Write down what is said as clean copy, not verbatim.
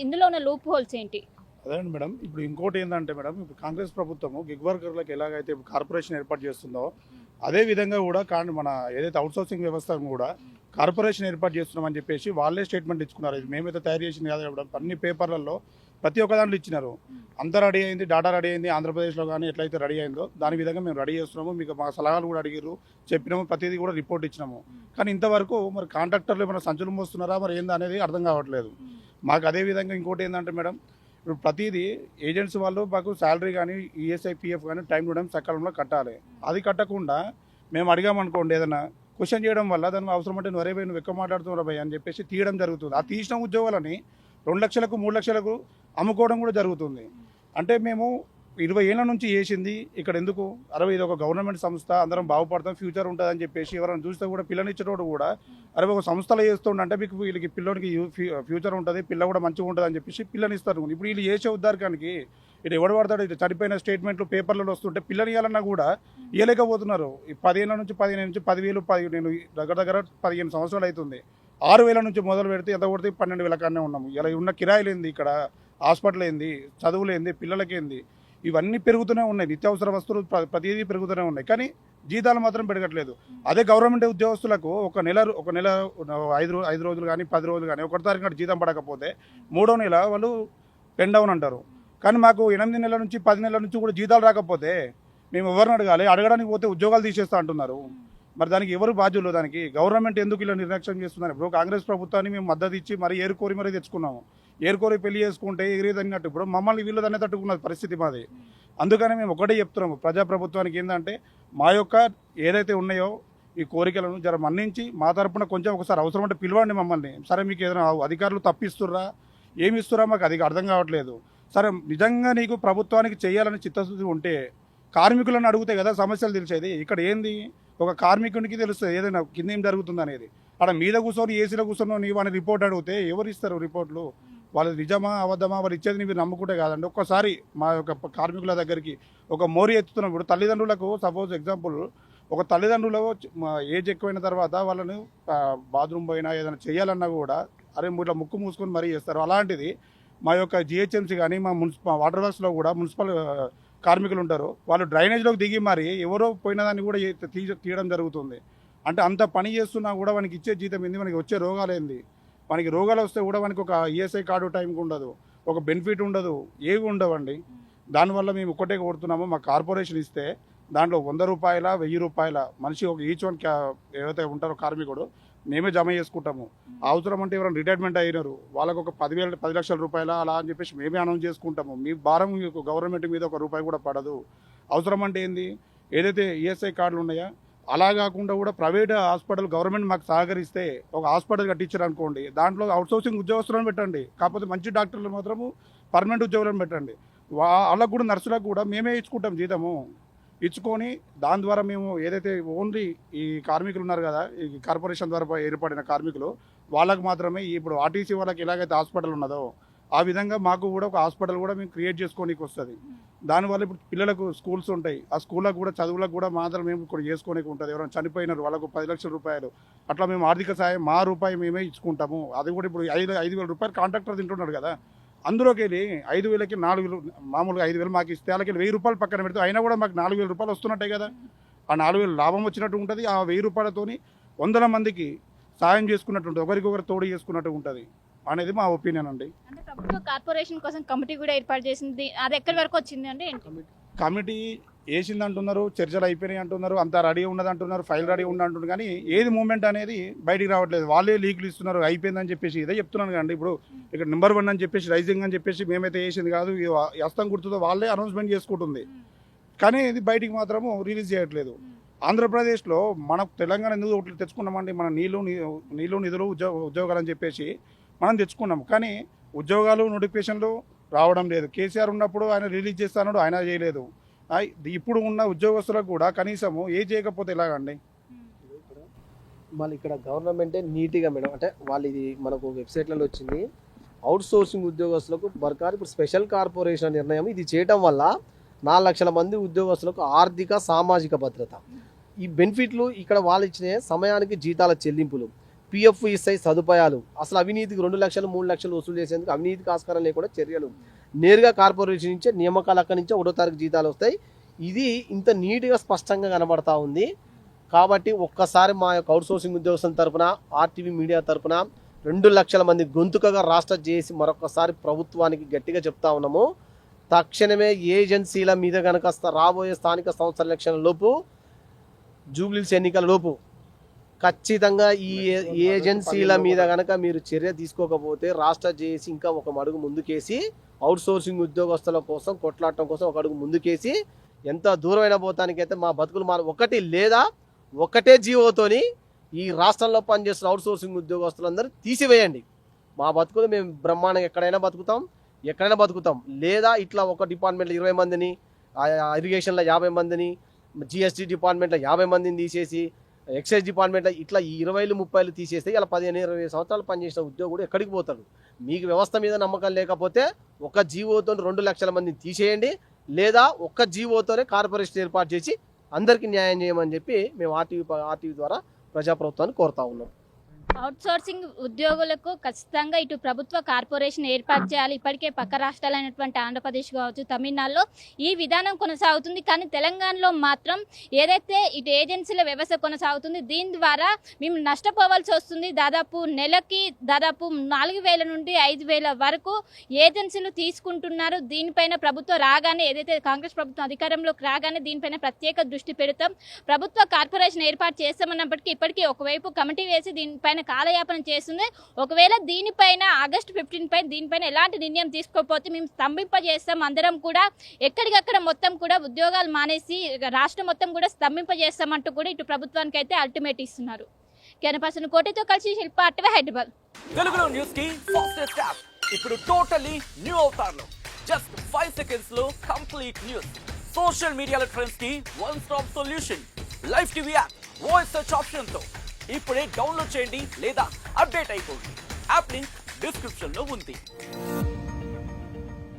ఇందులో ఉన్న loop holes ఏంటి? అదేండి మేడం. ఇప్పుడు ఇంకోటి ఏంటంటే మేడం, ఇప్పుడు కాంగ్రెస్ ప్రభుత్వము గిగ్ వర్కర్లకు ఎలాగైతే ఇప్పుడు కార్పొరేషన్ ఏర్పాటు చేస్తుందో అదే విధంగా కూడా మన ఏదైతే అవుట్సోర్సింగ్ వ్యవస్థను కూడా కార్పొరేషన్ ఏర్పాటు చేస్తున్నామని చెప్పేసి వాళ్ళే స్టేట్మెంట్ ఇచ్చుకున్నారు. ఇది మేమైతే తయారు చేసింది కాదు మేడం. అన్ని పేపర్లలో ప్రతి ఒక్క దాంట్లో ఇచ్చినారు. అంతా రెడీ అయింది, డాటా రెడీ అయింది. ఆంధ్రప్రదేశ్లో కానీ ఎట్లయితే రెడీ అయిందో దాని విధంగా మేము రెడీ చేస్తున్నాము. మీకు మా సలహాలు కూడా అడిగారు, చెప్పినాము, ప్రతిదీ కూడా రిపోర్ట్ ఇచ్చినాము. కానీ ఇంతవరకు మరి కాంట్రాక్టర్లు ఏమైనా సంచులు మోస్తున్నారా మరి ఏంది అనేది అర్థం కావట్లేదు మాకు. అదే విధంగా ఇంకోటి ఏంటంటే మేడం, ఇప్పుడు ప్రతిదీ ఏజెంట్స్ వాళ్ళు మాకు శాలరీ కానీ ఈఎస్ఐ పిఎఫ్ కానీ టైం టు టైం సకాలంలో కట్టాలి. అది కట్టకుండా మేము అడిగామనుకోండి ఏదైనా క్వశ్చన్ చేయడం వల్ల దానికి అవసరం అంటే నువ్వు ఎక్కువ మాట్లాడుతున్నారు భయ్ అని చెప్పేసి తీయడం జరుగుతుంది. ఆ తీసిన ఉద్యోగాలని 2 లక్షలకు 3 లక్షలకు అమ్ముకోవడం కూడా జరుగుతుంది. అంటే మేము 20 ఏళ్ళ నుంచి చేసింది ఇక్కడ ఎందుకు 60 ఇది ఒక గవర్నమెంట్ సంస్థ, అందరం బాగుపడతాం, ఫ్యూచర్ ఉంటుంది అని చెప్పేసి ఎవరైనా చూస్తే కూడా పిల్లనిచ్చేటోడు కూడా ఒక సంస్థలో చేస్తుండే మీకు వీళ్ళకి పిల్లోనికి ఫ్యూచర్ ఉంటుంది, పిల్ల కూడా మంచిగా ఉంటుంది అని చెప్పేసి పిల్లనిస్తారు. ఇప్పుడు వీళ్ళు చేసే ఉద్దారకానికి ఇటు ఎవడు పడతాడు, ఇటు చనిపోయిన స్టేట్మెంట్లు పేపర్లలో వస్తుంటే పిల్లని ఇవ్వాలన్నా కూడా ఇవ్వలేకపోతున్నారు. ఈ 15 నుంచి 10,000 నేను దగ్గర 15 సంవత్సరాలు అవుతుంది. 6,000 నుంచి మొదలు పెడితే ఎంత కొడితే 12,000 కానే ఉన్నాము. ఇలా ఉన్న కిరాయిలు ఏంది, ఇక్కడ హాస్పిటల్ ఏంది, చదువులు ఏంది, పిల్లలకేంది, ఇవన్నీ పెరుగుతూనే ఉన్నాయి. నిత్యావసర వస్తువులు ప్రతిదీ పెరుగుతూనే ఉన్నాయి. కానీ జీతాలు మాత్రం పెరగట్లేదు. అదే గవర్నమెంట్ ఉద్యోగస్తులకు ఒక నెల 5 రోజులు కానీ 10 రోజులు కానీ 1 తారీఖు నాడు జీతం పడకపోతే 3వ నెల వాళ్ళు పెన్ డౌన్ అంటారు. కానీ మాకు 8 నెలల నుంచి 10 నెలల నుంచి కూడా జీతాలు రాకపోతే మేము ఎవరిని అడగాలి? అడగడానికి పోతే ఉద్యోగాలు తీసేస్తా అంటున్నారు. మరి దానికి ఎవరు బాధ్యులు? దానికి గవర్నమెంట్ ఎందుకు ఇలా నిర్లక్ష్యం చేస్తున్నారు? ఇప్పుడు కాంగ్రెస్ ప్రభుత్వాన్ని మేము మద్దతు ఇచ్చి మరి ఏరుకోరి మరీ తెచ్చుకున్నాము. ఏరుకోరి పెళ్లి చేసుకుంటే ఎగిరేదన్నట్టు ఇప్పుడు మమ్మల్ని వీళ్ళు దాన్ని తట్టుకున్న పరిస్థితి మాది. అందుకని మేము ఒకటే చెప్తున్నాము ప్రజాప్రభుత్వానికి, ఏంటంటే మా యొక్క ఏదైతే ఉన్నాయో ఈ కోరికలను జర మన్నించి మా తరపున కొంచెం ఒకసారి అవసరం అంటే పిలవండి మమ్మల్ని. సరే మీకు ఏదైనా అధికారులు తప్పిస్తుర్రా, ఏమి ఇస్తురా మాకు అది అర్థం కావట్లేదు. సరే నిజంగా నీకు ప్రభుత్వానికి చేయాలని చిత్తశుద్ధి ఉంటే కార్మికులను అడిగితే కదా సమస్యలు తెలిసేది. ఇక్కడ ఏంది, ఒక కార్మికునికి తెలుస్తుంది ఏదైనా కింద ఏం జరుగుతుంది అనేది. అక్కడ మీద కూర్చొని ఏసీలో కూర్చొని నీ వాడిని రిపోర్ట్ అడిగితే ఎవరు ఇస్తారు రిపోర్ట్లు? వాళ్ళు నిజమా అబద్ధమా వాళ్ళు ఇచ్చేది మీరు నమ్ముకుంటే కాదండి. ఒక్కసారి మా యొక్క కార్మికుల దగ్గరికి ఒక మోరీ ఎత్తుతున్నప్పుడు తల్లిదండ్రులకు, సపోజ్ ఎగ్జాంపుల్, ఒక తల్లిదండ్రులు ఏజ్ ఎక్కువైన తర్వాత వాళ్ళని బాత్రూమ్ పోయినా ఏదైనా చేయాలన్నా కూడా అరే ఇట్లా ముక్కు మూసుకొని మరీ చేస్తారు. అలాంటిది మా యొక్క జిహెచ్ఎంసీ కానీ మా వాటర్ వర్క్స్లో కూడా మున్సిపల్ కార్మికులు ఉంటారు. వాళ్ళు డ్రైనేజ్లోకి దిగి మరి ఎవరో పోయిన దాన్ని కూడా తీయడం జరుగుతుంది. అంటే అంత పని చేస్తున్నా కూడా మనకి ఇచ్చే జీతం ఏంది, మనకి వచ్చే రోగాలు ఏంది? మనకి రోగాలు వస్తే కూడా మనకి ఒక ఈఎస్ఐ కార్డు టైంకి ఉండదు, ఒక బెనిఫిట్ ఉండదు, ఏవి ఉండవండి. దానివల్ల మేము ఒక్కటే కోరుతున్నాము, మా కార్పొరేషన్ ఇస్తే దాంట్లో 100 రూపాయల 1000 రూపాయల మనిషి ఒక ఈచ్ వన్ ఏవైతే ఉంటారో కార్మికుడు మేమే జమ చేసుకుంటాము. అవసరం అంటే ఎవరైనా రిటైర్మెంట్ అయినారు వాళ్ళకు ఒక 10 లక్షల రూపాయల అలా అని చెప్పేసి మేమే అనౌన్స్ చేసుకుంటాము. మీ భారం గవర్నమెంట్ మీద ఒక రూపాయి కూడా పడదు. అవసరం అంటే ఏంది, ఏదైతే ఈఎస్ఐ కార్డులు ఉన్నాయో అలా కాకుండా కూడా ప్రైవేట్ హాస్పిటల్ గవర్నమెంట్ మాకు సహకరిస్తే ఒక హాస్పిటల్ కట్టించారు అనుకోండి, దాంట్లో అవుట్సోర్సింగ్ ఉద్యోగస్తులను పెట్టండి. కాకపోతే మంచి డాక్టర్లు మాత్రము పర్మనెంట్ ఉద్యోగులను పెట్టండి. వాళ్ళకు కూడా నర్సులకు కూడా మేమే ఇచ్చుకుంటాం జీతము. ఇచ్చుకొని దాని ద్వారా మేము ఏదైతే ఓన్లీ ఈ కార్మికులు ఉన్నారు కదా, ఈ కార్పొరేషన్ ద్వారా ఏర్పడిన కార్మికులు వాళ్ళకు మాత్రమే ఇప్పుడు ఆర్టీసీ వాళ్ళకి ఎలాగైతే హాస్పిటల్ ఉన్నదో ఆ విధంగా మాకు కూడా ఒక హాస్పిటల్ కూడా మేము క్రియేట్ చేసుకోనికి వస్తుంది. దానివల్ల ఇప్పుడు పిల్లలకు స్కూల్స్ ఉంటాయి, ఆ స్కూళ్ళకు కూడా చదువులకు కూడా మాత్రం మేము ఇక్కడ చేసుకోనికి ఉంటుంది. ఎవరైనా చనిపోయినారు వాళ్ళకు 10 లక్షల రూపాయలు అట్లా మేము ఆర్థిక సాయం మా రూపాయి మేమే ఇచ్చుకుంటాము. అది కూడా ఇప్పుడు 5,000 రూపాయలు కాంట్రాక్టర్ తింటున్నాడు కదా, అందులోకి వెళ్ళి 5,000కి 4,000 మామూలుగా 5,000 మాకు ఇస్తే వాళ్ళకి 1,000 రూపాయలు పక్కన పెడితే అయినా కూడా మాకు 4,000 రూపాయలు వస్తున్నట్టే కదా. ఆ 4,000 లాభం వచ్చినట్టు ఉంటుంది. ఆ 1,000 రూపాయలతోని 100 మందికి సాయం చేసుకున్నట్టు ఉంటుంది, ఒకరికొకరు తోడు చేసుకున్నట్టు ఉంటుంది అనేది మా ఒపీనియన్ అండి. అంటే ప్రభుత్వ కార్పొరేషన్ కోసం కమిటీ కూడా ఏర్పాటు చేసింది, అది ఎక్కడి వరకు వచ్చింది అంటే కమిటీ వేసింది అంటున్నారు, చర్చలు అయిపోయినాయి అంటున్నారు, అంతా రెడీ ఉన్నది అంటున్నారు, ఫైల్ రెడీ ఉంది అంటున్నారు. కానీ ఏది మూమెంట్ అనేది బయటికి రావట్లేదు. వాళ్ళే లీకులు ఇస్తున్నారు, అయిపోయిందని చెప్పేసి ఇదే చెప్తున్నాను కదండి. ఇప్పుడు ఇక్కడ నెంబర్ 1 అని చెప్పేసి రైజింగ్ అని చెప్పేసి మేమైతే వేసింది కాదు, హస్తం గుర్తుతో వాళ్ళే అనౌన్స్మెంట్ చేసుకుంటుంది. కానీ ఇది బయటికి మాత్రము రిలీజ్ చేయట్లేదు. ఆంధ్రప్రదేశ్లో మన తెలంగాణ ఎందుకు తెచ్చుకున్నామండి, మన నీళ్ళు నిధులు ఉద్యోగాలు అని చెప్పేసి మనం తెచ్చుకున్నాం. కానీ ఉద్యోగాలు నోటిఫికేషన్లు రావడం లేదు. కేసీఆర్ ఉన్నప్పుడు ఆయన రిలీజ్ చేస్తానో ఆయన చేయలేదు. ఇప్పుడు ఉన్న ఉద్యోగస్తులకు కూడా కనీసము ఏ చేయకపోతే ఎలాగండి? మళ్ళీ ఇక్కడ గవర్నమెంటే నీట్గా మేడం, అంటే వాళ్ళు ఇది మనకు వెబ్సైట్లలో వచ్చింది, అవుట్ సోర్సింగ్ ఉద్యోగస్తులకు ఇప్పుడు స్పెషల్ కార్పొరేషన్ నిర్ణయం ఇది చేయడం వల్ల 4 లక్షల మంది ఉద్యోగస్తులకు ఆర్థిక సామాజిక భద్రత, ఈ బెనిఫిట్లు ఇక్కడ వాళ్ళు ఇచ్చిన సమయానికి జీతాల చెల్లింపులు, పిఎఫ్ ఇస్తాయి సదుపాయాలు. అసలు అవినీతికి 2 లక్షలు 3 లక్షలు వసూలు చేసేందుకు అవినీతికి ఆస్కారం లేకుండా చర్యలు. నేరుగా కార్పొరేషన్ నుంచే నియామకాలు అక్కడి నుంచే 1వ తారీఖు జీతాలు వస్తాయి. ఇది ఇంత నీట్గా స్పష్టంగా కనబడతా ఉంది. కాబట్టి ఒక్కసారి మా యొక్క అవుట్సోర్సింగ్ ఉద్యోగస్తుల తరపున, ఆర్టీవీ మీడియా తరపున 2 లక్షల మంది గొంతుకగా రాష్ట్ర చేసి మరొకసారి ప్రభుత్వానికి గట్టిగా చెప్తా ఉన్నాము. తక్షణమే ఏజెన్సీల మీద కనుక రాబోయే స్థానిక సంస్థల ఎలక్షన్ల లోపు, జూబ్లీస్ ఎన్నికల లోపు ఖచ్చితంగా ఈ ఏజెన్సీల మీద కనుక మీరు చర్య తీసుకోకపోతే రాష్ట్ర చేసి ఇంకా ఒక అడుగు ముందుకేసి అవుట్సోర్సింగ్ ఉద్యోగస్తుల కోసం కొట్లాడటం కోసం ఒక అడుగు ముందుకేసి ఎంత దూరమైన పోతానికైతే మా బతుకులు ఒకటి లేదా ఒకటే జీవోతోని ఈ రాష్ట్రంలో పనిచేస్తున్న అవుట్సోర్సింగ్ ఉద్యోగస్తులందరూ తీసివేయండి. మా బతుకులు మేము బ్రహ్మాండంగా ఎక్కడైనా బతుకుతాం. లేదా ఇట్లా ఒక డిపార్ట్మెంట్లో 20 మందిని, ఇరిగేషన్లో 50 మందిని, జిఎస్టీ డిపార్ట్మెంట్లో 50 మందిని తీసేసి, ఎక్సైజ్ డిపార్ట్మెంట్లో ఇట్లా 20, 30 తీసేస్తే ఇలా 15, 20 సంవత్సరాలు పనిచేసిన ఉద్యోగుడు ఎక్కడికి పోతాడు? మీకు వ్యవస్థ మీద నమ్మకం లేకపోతే ఒక జీవోతో 2 లక్షల మందిని తీసేయండి, లేదా ఒక్క జీవోతోనే కార్పొరేషన్ ఏర్పాటు చేసి అందరికీ న్యాయం చేయమని చెప్పి మేము ఆర్టీవీ ద్వారా ప్రజాప్రభుత్వాన్ని కోరుతా ఉన్నాం. అవుట్సోర్సింగ్ ఉద్యోగులకు ఖచ్చితంగా ఇటు ప్రభుత్వ కార్పొరేషన్ ఏర్పాటు చేయాలి. ఇప్పటికే పక్క రాష్ట్రాలైనటువంటి ఆంధ్రప్రదేశ్ కావచ్చు, తమిళనాడులో ఈ విధానం కొనసాగుతుంది. కానీ తెలంగాణలో మాత్రం ఏదైతే ఇటు ఏజెన్సీల వ్యవస్థ కొనసాగుతుంది, దీని ద్వారా మేము నష్టపోవాల్సి వస్తుంది. దాదాపు నెలకి 4,000 నుండి 5,000 వరకు ఏజెన్సీలు తీసుకుంటున్నారు. దీనిపైన ప్రభుత్వం రాగానే, ఏదైతే కాంగ్రెస్ ప్రభుత్వం అధికారంలోకి రాగానే దీనిపైన ప్రత్యేక దృష్టి పెడతాం. ప్రభుత్వ కార్పొరేషన్ ఏర్పాటు చేస్తామన్నప్పటికీ ఇప్పటికీ ఒకవైపు కమిటీ వేసి దీనిపైన కాలయాపన చేస్తుంది. ఒకవేళ దీనిపైన ఆగస్టు 15 పైన దీనిపైన ఎలాంటి నిర్ణయం తీసుకోకపోతే మేము స్తంభింపజేస్తాం. అందరం కూడా ఎక్కడికక్కడ మొత్తం కూడా ఉద్యోగాలు మానేసి రాష్ట్రం మొత్తం కూడా స్తంభింపజేస్తామంటూ కూడా ఇటు ప్రభుత్వానికి అయితే అల్టిమేట్ ఇస్తున్నారు. కెనపర్సన్ కోటితో కలిసి శిల్ప అట్టవే, హైదరాబాద్. తెలుగులో న్యూస్ కి ఫాస్టెస్ట్ యాప్ ఇప్పుడు టోటల్లీ న్యూ అవతార్లో జస్ట్ 5 సెకండ్స్ లో కంప్లీట్ న్యూస్. సోషల్ మీడియాలో ట్రెండ్స్ కి one stop solution. Live TV app voice search option తో ఇప్పుడే డౌన్లోడ్ చేయండి లేదా అప్డేట్ అయిపోండి. యాప్ లింక్ డిస్క్రిప్షన్ లో ఉంది.